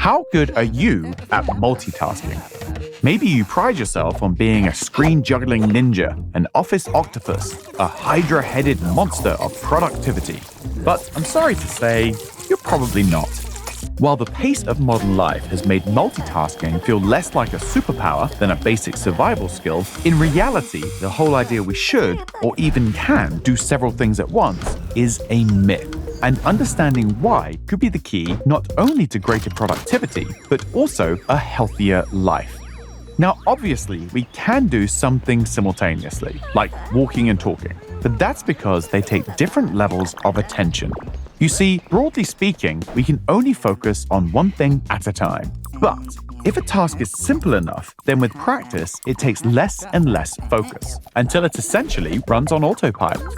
How good are you at multitasking? Maybe you pride yourself on being a screen-juggling ninja, an office octopus, a hydra-headed monster of productivity. But I'm sorry to say, you're probably not. While the pace of modern life has made multitasking feel less like a superpower than a basic survival skill, in reality, the whole idea we should, or even can, do several things at once is a myth. And understanding why could be the key not only to greater productivity, but also a healthier life. Now, obviously, we can do some things simultaneously, like walking and talking, but that's because they take different levels of attention. You see, broadly speaking, we can only focus on one thing at a time. But if a task is simple enough, then with practice, it takes less and less focus, until it essentially runs on autopilot.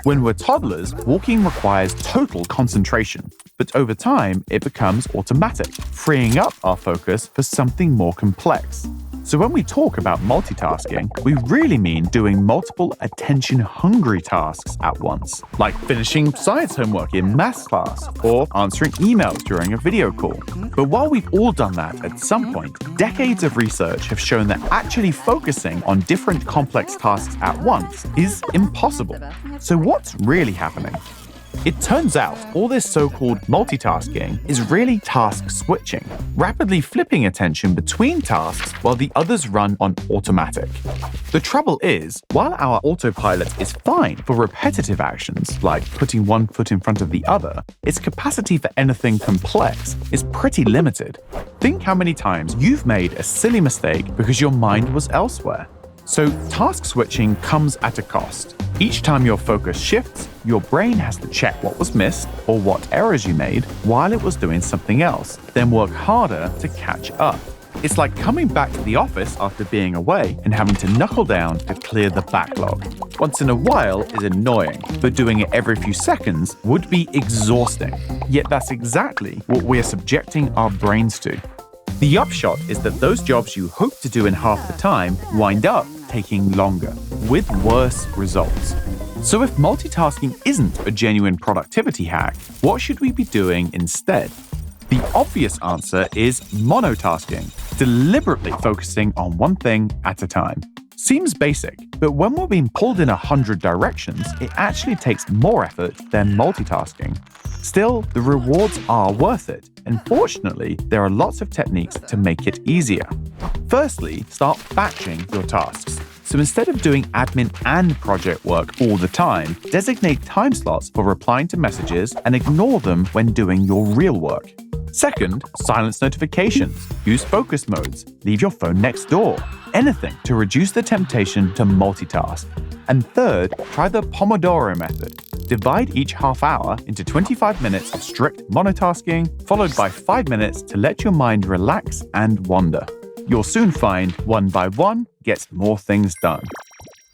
When we're toddlers, walking requires total concentration, but over time, it becomes automatic, freeing up our focus for something more complex. So when we talk about multitasking, we really mean doing multiple attention-hungry tasks at once, like finishing science homework in maths class or answering emails during a video call. But while we've all done that at some point, decades of research have shown that actually focusing on different complex tasks at once is impossible. So what's really happening? It turns out all this so-called multitasking is really task switching, rapidly flipping attention between tasks while the others run on automatic. The trouble is, while our autopilot is fine for repetitive actions like putting one foot in front of the other, its capacity for anything complex is pretty limited. Think how many times you've made a silly mistake because your mind was elsewhere. So task switching comes at a cost. Each time your focus shifts, your brain has to check what was missed or what errors you made while it was doing something else, then work harder to catch up. It's like coming back to the office after being away and having to knuckle down to clear the backlog. Once in a while is annoying, but doing it every few seconds would be exhausting. Yet that's exactly what we're subjecting our brains to. The upshot is that those jobs you hope to do in half the time wind up taking longer, with worse results. So if multitasking isn't a genuine productivity hack, what should we be doing instead? The obvious answer is monotasking, deliberately focusing on one thing at a time. Seems basic, but when we're being pulled in 100 directions, it actually takes more effort than multitasking. Still, the rewards are worth it, and fortunately, there are lots of techniques to make it easier. Firstly, start batching your tasks. So instead of doing admin and project work all the time, designate time slots for replying to messages and ignore them when doing your real work. Second, silence notifications, use focus modes, leave your phone next door, anything to reduce the temptation to multitask. And third, try the Pomodoro method. Divide each half hour into 25 minutes of strict monotasking, followed by 5 minutes to let your mind relax and wander. You'll soon find, one by one, gets more things done.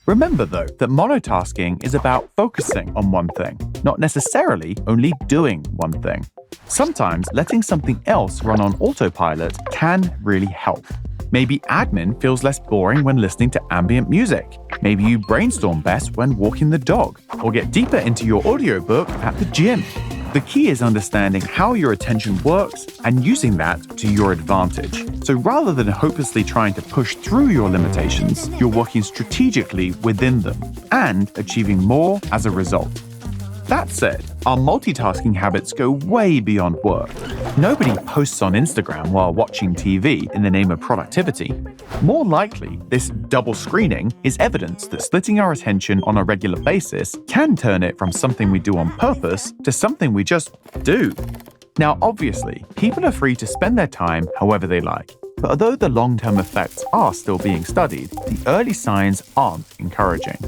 Remember, though, that monotasking is about focusing on one thing, not necessarily only doing one thing. Sometimes letting something else run on autopilot can really help. Maybe admin feels less boring when listening to ambient music. Maybe you brainstorm best when walking the dog, or get deeper into your audiobook at the gym. The key is understanding how your attention works and using that to your advantage. So rather than hopelessly trying to push through your limitations, you're working strategically within them and achieving more as a result. That said, our multitasking habits go way beyond work. Nobody posts on Instagram while watching TV in the name of productivity. More likely, this double screening is evidence that splitting our attention on a regular basis can turn it from something we do on purpose to something we just do. Now, obviously, people are free to spend their time however they like. But although the long-term effects are still being studied, the early signs aren't encouraging.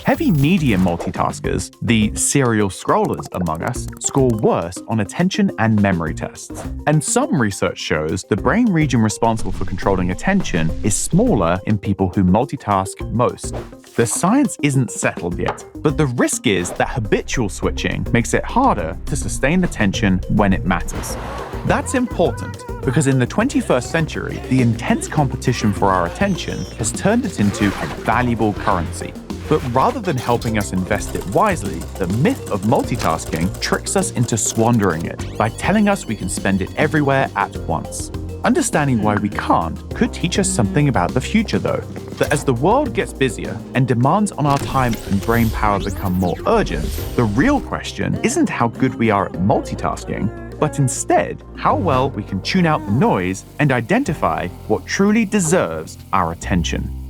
Heavy media multitaskers, the serial scrollers among us, score worse on attention and memory tests. And some research shows the brain region responsible for controlling attention is smaller in people who multitask most. The science isn't settled yet, but the risk is that habitual switching makes it harder to sustain attention when it matters. That's important because in the 21st century, the intense competition for our attention has turned it into a valuable currency. But rather than helping us invest it wisely, the myth of multitasking tricks us into squandering it by telling us we can spend it everywhere at once. Understanding why we can't could teach us something about the future, though. That as the world gets busier and demands on our time and brain power become more urgent, the real question isn't how good we are at multitasking, but instead how well we can tune out the noise and identify what truly deserves our attention.